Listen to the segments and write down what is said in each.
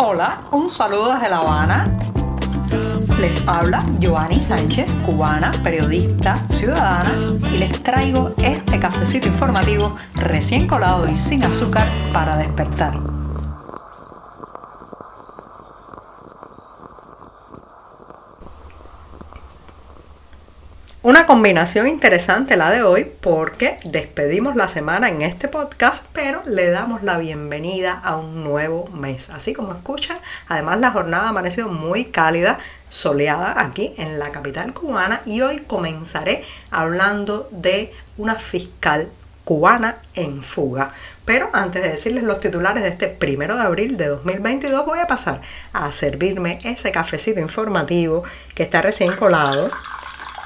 Hola, un saludo desde La Habana. Les habla Joanny Sánchez, cubana, periodista, ciudadana, y les traigo este cafecito informativo recién colado y sin azúcar para despertar. Una combinación interesante la de hoy porque despedimos la semana en este podcast, pero le damos la bienvenida a un nuevo mes. Así como escuchan, además la jornada ha amanecido muy cálida, soleada aquí en la capital cubana, y hoy comenzaré hablando de una fiscal cubana en fuga. Pero antes de decirles los titulares de este 1 de abril de 2022, voy a pasar a servirme ese cafecito informativo que está recién colado.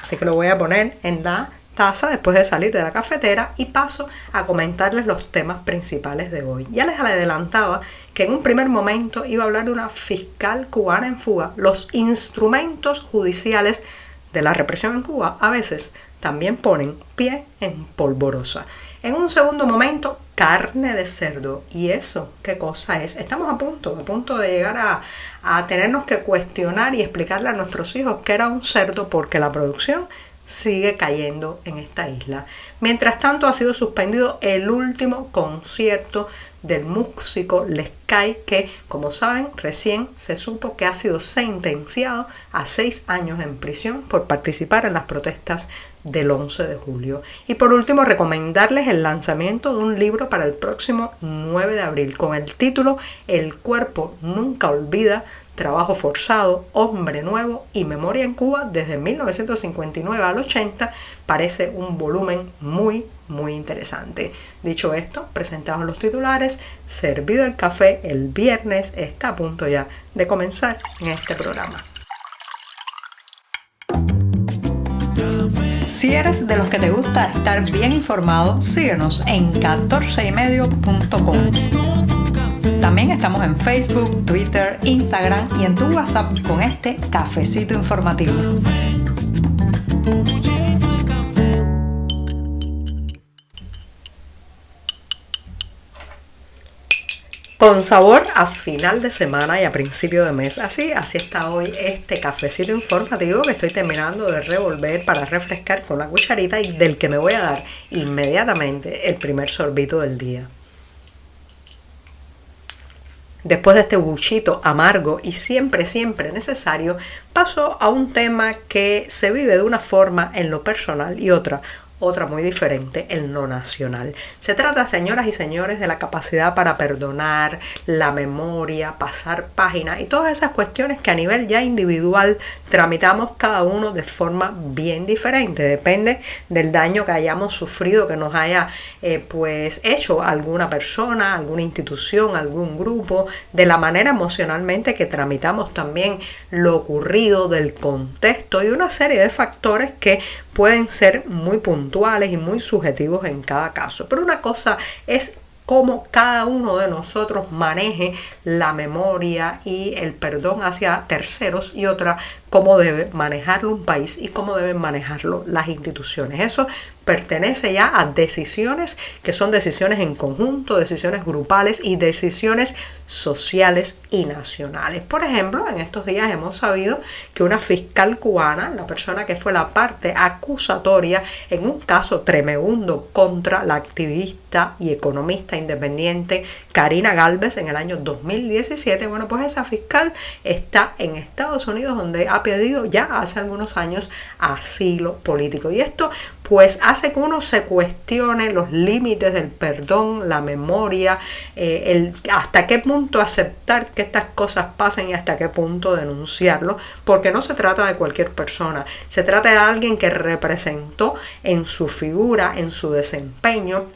Así que lo voy a poner en la taza después de salir de la cafetera y paso a comentarles los temas principales de hoy. Ya les adelantaba que en un primer momento iba a hablar de una fiscal cubana en fuga. Los instrumentos judiciales de la represión en Cuba a veces también ponen pie en polvorosa. En un segundo momento, carne de cerdo. ¿Y eso qué cosa es? Estamos a punto de llegar a tenernos que cuestionar y explicarle a nuestros hijos qué era un cerdo, porque la producción sigue cayendo en esta isla. Mientras tanto, ha sido suspendido el último concierto del músico Les Cay, que, como saben, recién se supo que ha sido sentenciado a 6 años en prisión por participar en las protestas del 11 de julio. Y por último, recomendarles el lanzamiento de un libro para el próximo 9 de abril con el título El cuerpo nunca olvida: trabajo forzado, hombre nuevo y memoria en Cuba desde 1959 al 80. Parece un volumen muy interesante. Dicho esto, presentados los titulares, servido el café, el viernes está a punto ya de comenzar en este programa. Si eres de los que te gusta estar bien informado, síguenos en 14ymedio.com. También estamos en Facebook, Twitter, Instagram y en tu WhatsApp con este cafecito informativo. Con sabor a final de semana y a principio de mes. Así está hoy este cafecito informativo que estoy terminando de revolver para refrescar con la cucharita y del que me voy a dar inmediatamente el primer sorbito del día. Después de este buchito amargo y siempre necesario, paso a un tema que se vive de una forma en lo personal y otra muy diferente en lo nacional. Se trata, señoras y señores, de la capacidad para perdonar, la memoria, pasar página y todas esas cuestiones que a nivel ya individual tramitamos cada uno de forma bien diferente. Depende del daño que hayamos sufrido, que nos haya hecho alguna persona, alguna institución, algún grupo, de la manera emocionalmente que tramitamos también lo ocurrido, del contexto y una serie de factores que pueden ser muy puntuales y muy subjetivos en cada caso. Pero una cosa es cómo cada uno de nosotros maneje la memoria y el perdón hacia terceros, y otra, cómo debe manejarlo un país y cómo deben manejarlo las instituciones. Eso pertenece ya a decisiones que son decisiones en conjunto, decisiones grupales y decisiones sociales y nacionales. Por ejemplo, en estos días hemos sabido que una fiscal cubana, la persona que fue la parte acusatoria en un caso tremendo contra la activista y economista independiente Karina Gálvez en el año 2017, bueno, pues esa fiscal está en Estados Unidos, donde ha pedido ya hace algunos años asilo político. Y esto pues hace que uno se cuestione los límites del perdón, la memoria, hasta qué punto aceptar que estas cosas pasen y hasta qué punto denunciarlo, porque no se trata de cualquier persona, se trata de alguien que representó en su figura, en su desempeño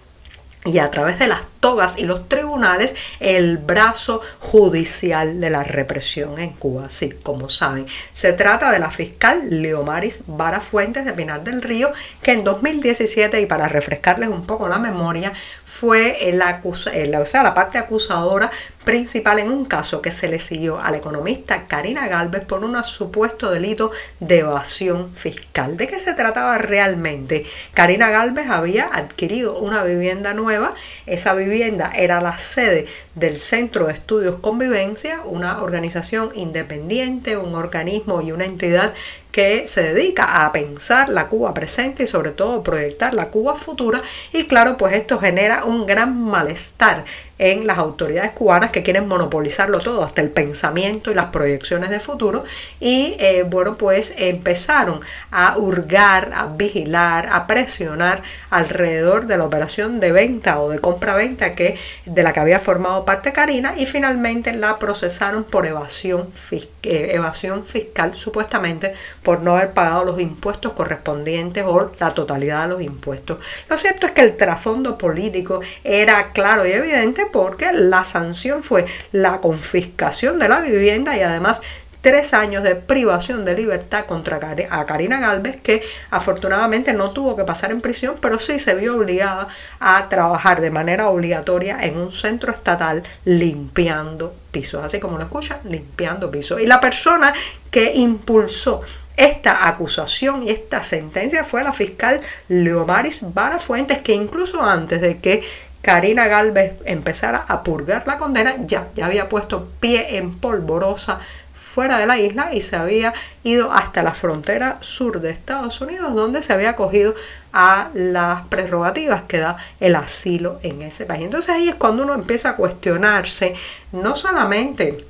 y a través de las togas y los tribunales el brazo judicial de la represión en Cuba. Sí, como saben, se trata de la fiscal Leomaris Vara Fuentes de Pinar del Río, que en 2017, y para refrescarles un poco la memoria, fue la parte acusadora principal en un caso que se le siguió a la economista Karina Galvez por un supuesto delito de evasión fiscal. ¿De qué se trataba realmente? Karina Galvez había adquirido una vivienda nueva. Esa vivienda era la sede del Centro de Estudios Convivencia, una organización independiente, un organismo y una entidad que se dedica a pensar la Cuba presente y sobre todo proyectar la Cuba futura, y claro, pues esto genera un gran malestar en las autoridades cubanas que quieren monopolizarlo todo, hasta el pensamiento y las proyecciones de futuro, y bueno, pues empezaron a hurgar, a vigilar, a presionar alrededor de la operación de venta o de compra-venta de la que había formado parte Karina, y finalmente la procesaron por evasión fiscal, supuestamente por no haber pagado los impuestos correspondientes o la totalidad de los impuestos. Lo cierto es que el trasfondo político era claro y evidente, porque la sanción fue la confiscación de la vivienda y además 3 años de privación de libertad contra Karina Galvez, que afortunadamente no tuvo que pasar en prisión, pero sí se vio obligada a trabajar de manera obligatoria en un centro estatal limpiando pisos, así como lo escuchan, limpiando pisos. Y la persona que impulsó esta acusación y esta sentencia fue la fiscal Leomaris Vara Fuentes, que incluso antes de que Karina Galvez empezara a purgar la condena, ya había puesto pie en polvorosa fuera de la isla y se había ido hasta la frontera sur de Estados Unidos, donde se había acogido a las prerrogativas que da el asilo en ese país. Entonces ahí es cuando uno empieza a cuestionarse no solamente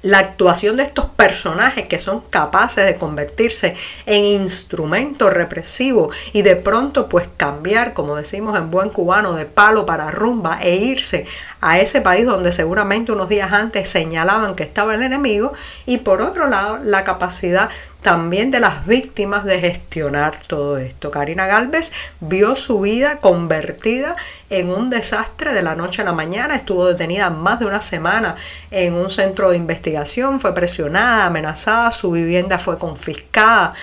la actuación de estos personajes que son capaces de convertirse en instrumento represivo y de pronto pues cambiar, como decimos en buen cubano, de palo para rumba e irse a ese país donde seguramente unos días antes señalaban que estaba el enemigo, y por otro lado la capacidad también de las víctimas de gestionar todo esto. Karina Galvez vio su vida convertida en un desastre de la noche a la mañana. Estuvo detenida más de una semana en un centro de investigación, fue presionada, amenazada, su vivienda fue confiscada.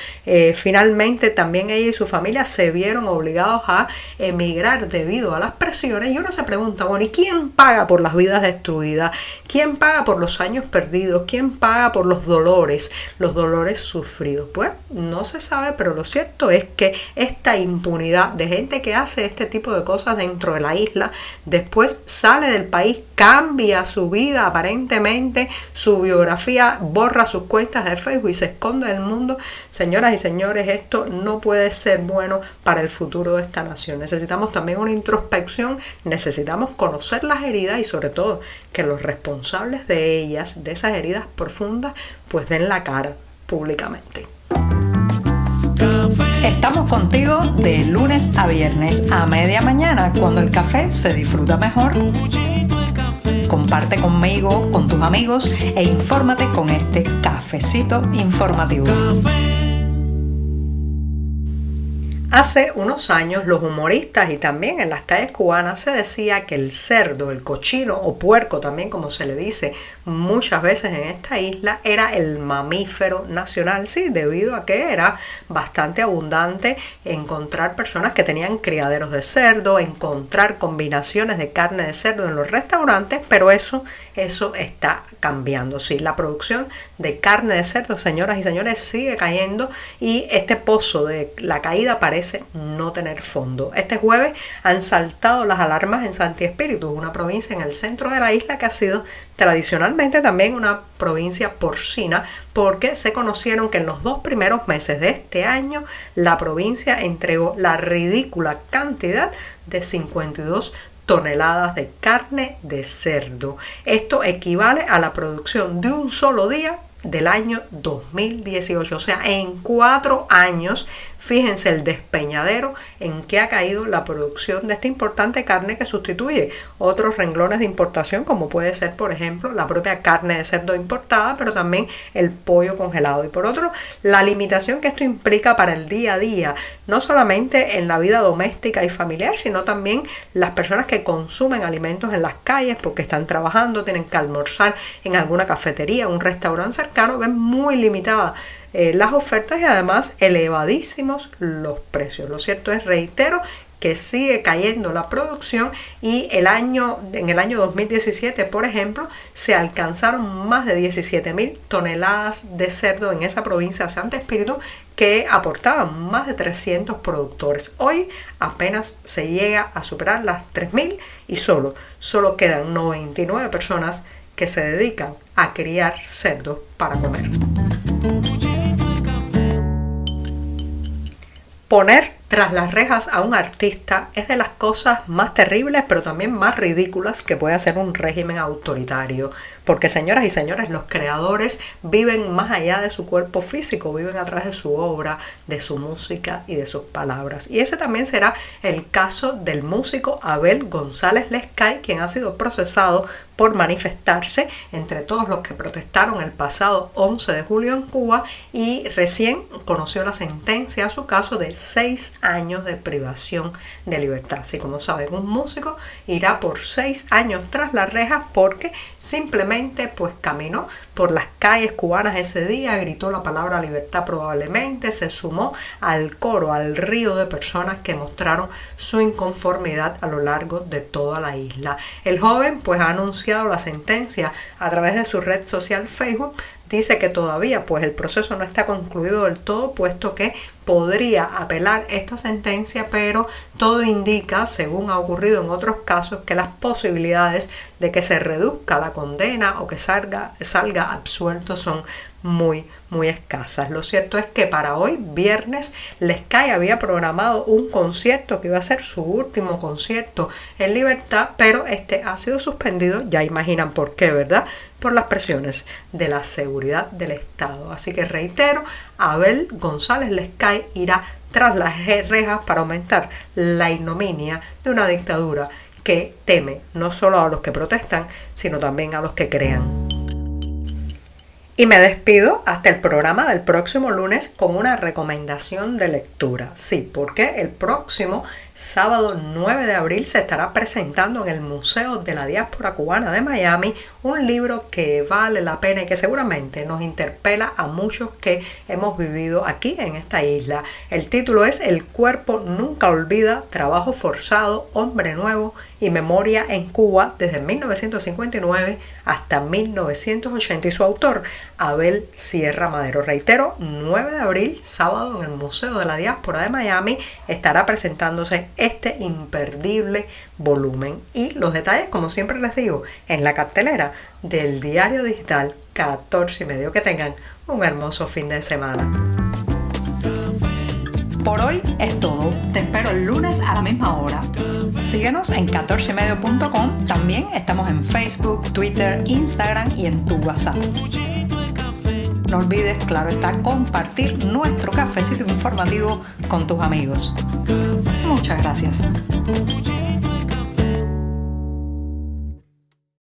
Finalmente también ella y su familia se vieron obligados a emigrar debido a las presiones, y uno se pregunta, bueno, ¿y quién paga por las vidas destruidas? ¿Quién paga por los años perdidos? ¿Quién paga por los dolores sufridos? Pues no se sabe, pero lo cierto es que esta impunidad de gente que hace este tipo de cosas dentro de la isla, después sale del país, cambia su vida aparentemente, su biografía, borra sus cuentas de Facebook y se esconde del mundo. Señoras y señores, esto no puede ser bueno para el futuro de esta nación. Necesitamos también una introspección, necesitamos conocer las heridas y sobre todo que los responsables de ellas, de esas heridas profundas, pues den la cara públicamente. Estamos contigo de lunes a viernes a media mañana, cuando el café se disfruta mejor. Comparte conmigo, con tus amigos, e infórmate con este cafecito informativo. Hace unos años los humoristas y también en las calles cubanas se decía que el cerdo, el cochino o puerco también, como se le dice muchas veces en esta isla, era el mamífero nacional, sí, debido a que era bastante abundante encontrar personas que tenían criaderos de cerdo, encontrar combinaciones de carne de cerdo en los restaurantes, pero eso está cambiando. Sí, la producción de carne de cerdo, señoras y señores, sigue cayendo, y este pozo de la caída parece no tener fondo. Este jueves han saltado las alarmas en Santi Espíritu, una provincia en el centro de la isla que ha sido tradicionalmente también una provincia porcina, porque se conocieron que en los 2 primeros meses de este año la provincia entregó la ridícula cantidad de 52 toneladas de carne de cerdo. Esto equivale a la producción de un solo día del año 2018, o sea, en 4 años. Fíjense el despeñadero en que ha caído la producción de esta importante carne que sustituye otros renglones de importación, como puede ser, por ejemplo, la propia carne de cerdo importada, pero también el pollo congelado. Y por otro, la limitación que esto implica para el día a día, no solamente en la vida doméstica y familiar, sino también las personas que consumen alimentos en las calles porque están trabajando, tienen que almorzar en alguna cafetería, un restaurante cercano, ven muy limitadas las ofertas y además elevadísimos los precios. Lo cierto es, reitero, que sigue cayendo la producción y en el año 2017, por ejemplo, se alcanzaron más de 17.000 toneladas de cerdo en esa provincia de Santo Espíritu, que aportaban más de 300 productores. Hoy apenas se llega a superar las 3.000 y solo quedan 99 personas que se dedican a criar cerdos para comer. Poner tras las rejas a un artista es de las cosas más terribles, pero también más ridículas que puede hacer un régimen autoritario. Porque, señoras y señores, los creadores viven más allá de su cuerpo físico, viven a través de su obra, de su música y de sus palabras. Y ese también será el caso del músico Abel González Lescay, quien ha sido procesado por manifestarse entre todos los que protestaron el pasado 11 de julio en Cuba, y recién conoció la sentencia a su caso de 6 años de privación de libertad. Así como saben, un músico irá por 6 años tras las rejas porque simplemente pues caminó por las calles cubanas ese día, gritó la palabra libertad, probablemente se sumó al coro, al río de personas que mostraron su inconformidad a lo largo de toda la isla. El joven pues ha anunciado la sentencia a través de su red social Facebook. Dice que todavía pues el proceso no está concluido del todo, puesto que podría apelar esta sentencia, pero todo indica, según ha ocurrido en otros casos, que las posibilidades de que se reduzca la condena o que salga absuelto son muy escasas. Lo cierto es que para hoy, viernes, Lescay había programado un concierto que iba a ser su último concierto en libertad, pero este ha sido suspendido, ya imaginan por qué, ¿verdad? Por las presiones de la seguridad del Estado. Así que reitero, Abel González Lescay irá tras las rejas para aumentar la ignominia de una dictadura que teme no solo a los que protestan, sino también a los que crean. Y me despido hasta el programa del próximo lunes con una recomendación de lectura. Sí, porque el próximo sábado 9 de abril se estará presentando en el Museo de la Diáspora Cubana de Miami un libro que vale la pena y que seguramente nos interpela a muchos que hemos vivido aquí en esta isla. El título es El cuerpo nunca olvida, trabajo forzado, hombre nuevo y memoria en Cuba desde 1959 hasta 1980, y su autor, Abel Sierra Madero. Reitero, 9 de abril, sábado, en el Museo de la Diáspora de Miami, estará presentándose este imperdible volumen. Y los detalles, como siempre les digo, en la cartelera del diario digital 14:30. Que tengan un hermoso fin de semana. Por hoy es todo. Te espero el lunes a la misma hora. Síguenos en 14medio.com. También estamos en Facebook, Twitter, Instagram y en tu WhatsApp. No olvides, claro está, compartir nuestro cafecito informativo con tus amigos. Muchas gracias.